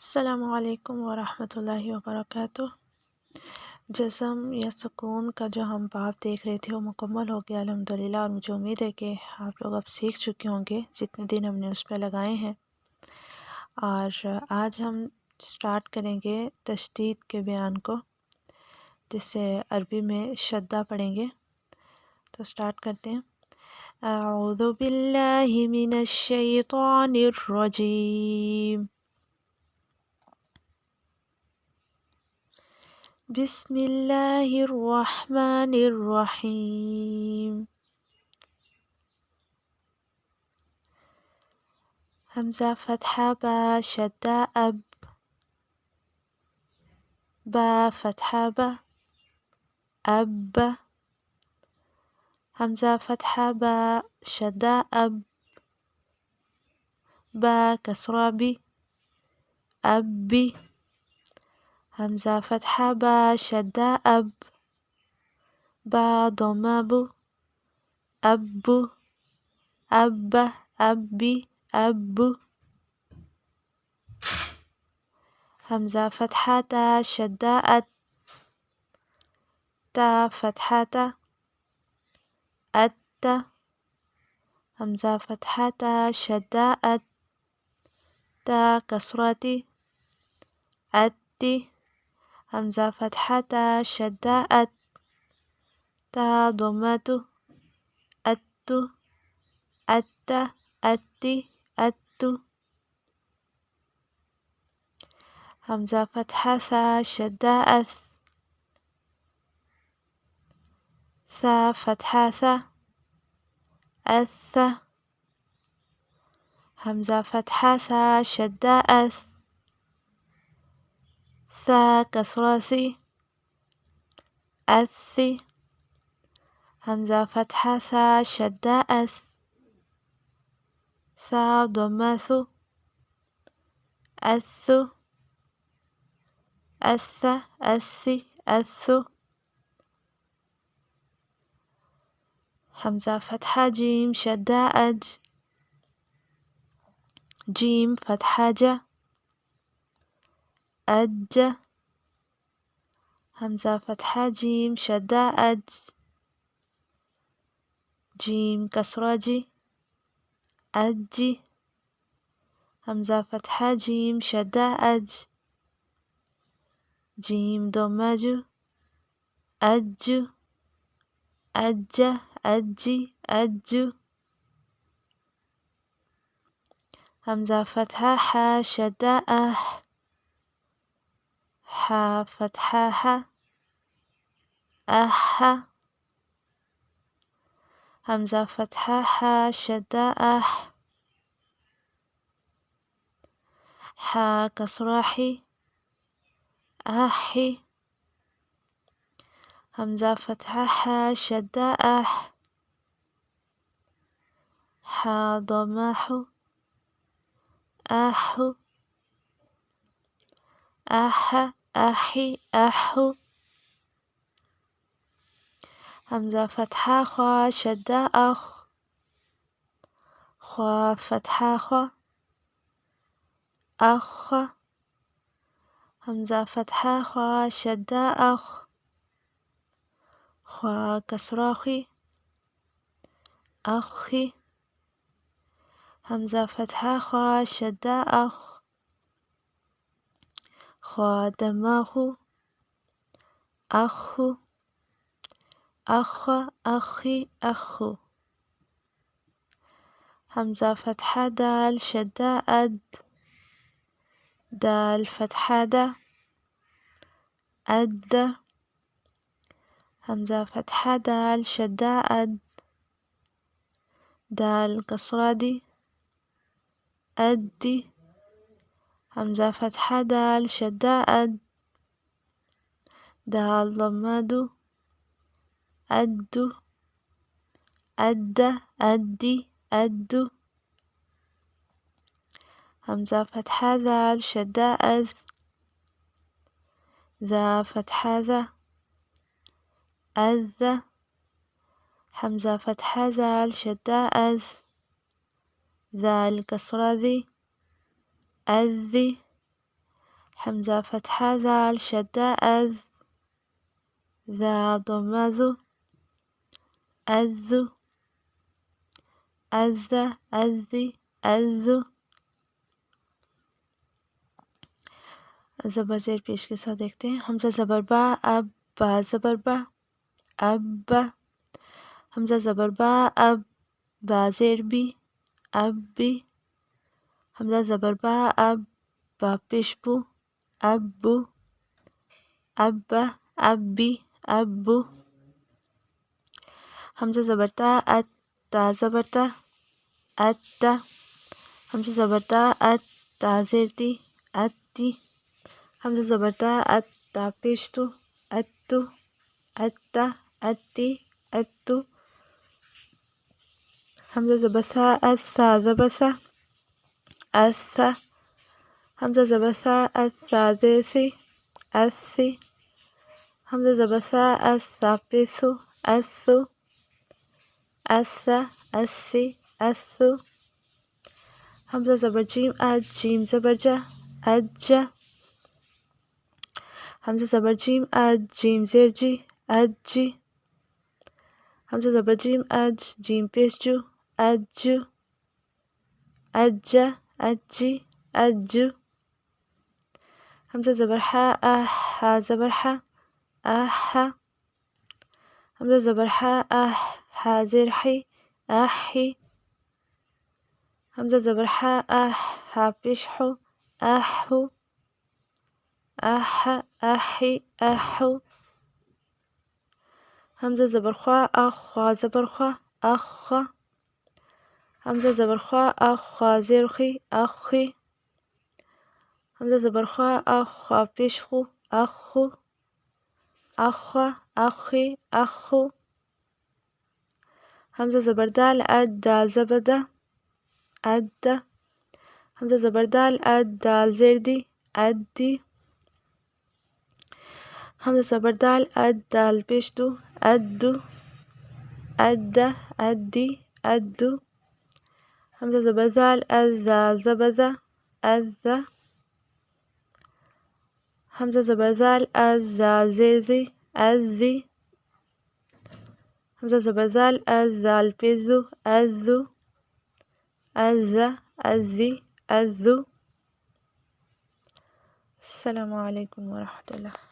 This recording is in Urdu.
السلام علیکم ورحمۃ اللہ وبرکاتہ۔ جسم یا سکون کا جو ہم باب دیکھ رہے تھے وہ مکمل ہو گیا الحمدللہ، اور مجھے امید ہے کہ آپ لوگ اب سیکھ چکے ہوں گے جتنے دن ہم نے اس پہ لگائے ہیں۔ اور آج ہم سٹارٹ کریں گے تشدید کے بیان کو، جس سے عربی میں شدہ پڑھیں گے۔ تو سٹارٹ کرتے ہیں۔ اعوذ باللہ من الشیطان الرجیم، بسم اللہ الرحمن الرحیم۔ حمزہ فتحہ با، شدہ اب، با فتحہ با، اب، حمزہ فتحہ با، شدہ اب، با کسرہ بی، اب بی، حمزہ فتحہ با، شدہ اب، با ضمہ بو، اب، اب، ابی، اب، حمزہ فتحہ تا، شدہ ات، تا فتحہ تا، ات، حمزہ فتحہ تا، شدہ ات، تا کسرہ تی، اتی، حمزہ فتحہ تا، شدہ ات، تا ضمہ تو، اتو، ات، اتی، اتو، حمزہ فتحہ ثا، شدہ اث، ثا فتحہ ثا، اث، حمزہ فتحہ ثا، شدہ اث، ثا کسرہ ثی، اثی، حمزہ فتحہ ثا، شدہ اث، ثا ضمہ ثو، اثو، اث، اثی، اثو، حمزہ فتحہ جیم، شدہ اج، جیم فتحہ جا، اج، حمزہ فتحہ جیم، شدہ اج، جیم کسرہ جی، اجی، حمزہ فتحہ جیم، شدہ اج، جیم ضمہ جو، اجو، اج، اجی، اجو، حمزہ فتحہ حا، شدہ اح، حا فتحہ حا، اح، حمزہ فتحہ حا، شدہ اح، حا کسرہ حی، احی، حمزہ فتحہ حا، شدہ اح، حا ضمہ حو، احو، اح، احی، احو، حمزہ فتحہ خوا، شدہ اخ، خوا فتحہ خوا، اخ، حمزہ فتحہ خوا، شدہ اخ، خوا کسرہ خی، اخی، حمزہ فتحہ خوا، شدہ اخ، خوا ضمہ خو، اخو، اخ، اخی، اخو، حمزہ فتحہ دال، شدہ اد، دال فتحہ دا، اد، حمزہ فتحہ دال، شدہ اد، دال کسرہ دی، ادی، حمزہ فتحہ دال، شدہ اد، دال ضمہ دو، ادو، اد، ادی، ادو، حمزہ فتحہ ذال، شدہ اذ، ذا فتحہ ذا، اذ، حمزہ فتحہ ذال، شدہ اذ، ذال کسرہ ذی، اذی، حمزة فتحة ذال شدة أذ ذا ضمة ذو أذ أذ أذي أذ زبر زیر پیش کے ساتھ دیکھتے ہیں. حمزہ زبر با اب با زبر با اب حمزہ زبر با اب با زیر بی اب بی حمزہ زبر با اب با پیش بو اب بو اب اب بی اب بو حمزہ زبر تا ات تا زبر تا ات حمزہ زبر تا ات تا زیر تی اتی حمزہ زبر تا ات تا پیش تو اتو اتا اتی اتو حمزہ زبر ثا ات ثا زبر ثا اثا حمزہ زبر ثا ات ثا زیر ثی اثی حمزہ زبر ثا ات ثا پیش ثو اثو اثا اثی اثو حمزہ زبر جیم ات جیم زبر جا اجا حمزہ زبر جیم ات جیم زیر جی اجی حمزہ زبر جیم اج جیم پیش جو اجو اجا اجی اجو حمزہ زبر حا اح حا زبر حا احا حمزہ زبر حا اح حا زیر حی احی حمزہ زبر حا اح حا پیش حو احو احا احی احو حمزہ زبر خوا اخ خوا زبر خوا اخا حمزہ زبر خوا اخ خوا زیر خی اخی حمزہ زبر خوا اخ خوا پیش خو اخو اخا اخی اخو حمزہ زبر دال اد دال زبر دا ادا حمزہ زبر دال اد دال زیر دی ادی حمزہ زبر دال اد دال پیش دو ادو ادا ادی ادو حمزہ زبر ذال اد ذال زبر ذا اذا حمزہ زبر ذال اد ذال زیر ذی اذی حمزہ زبر ذال اد ذال پیش ذو اذو اذا اذی اذو. السلام علیکم ورحمۃ اللہ.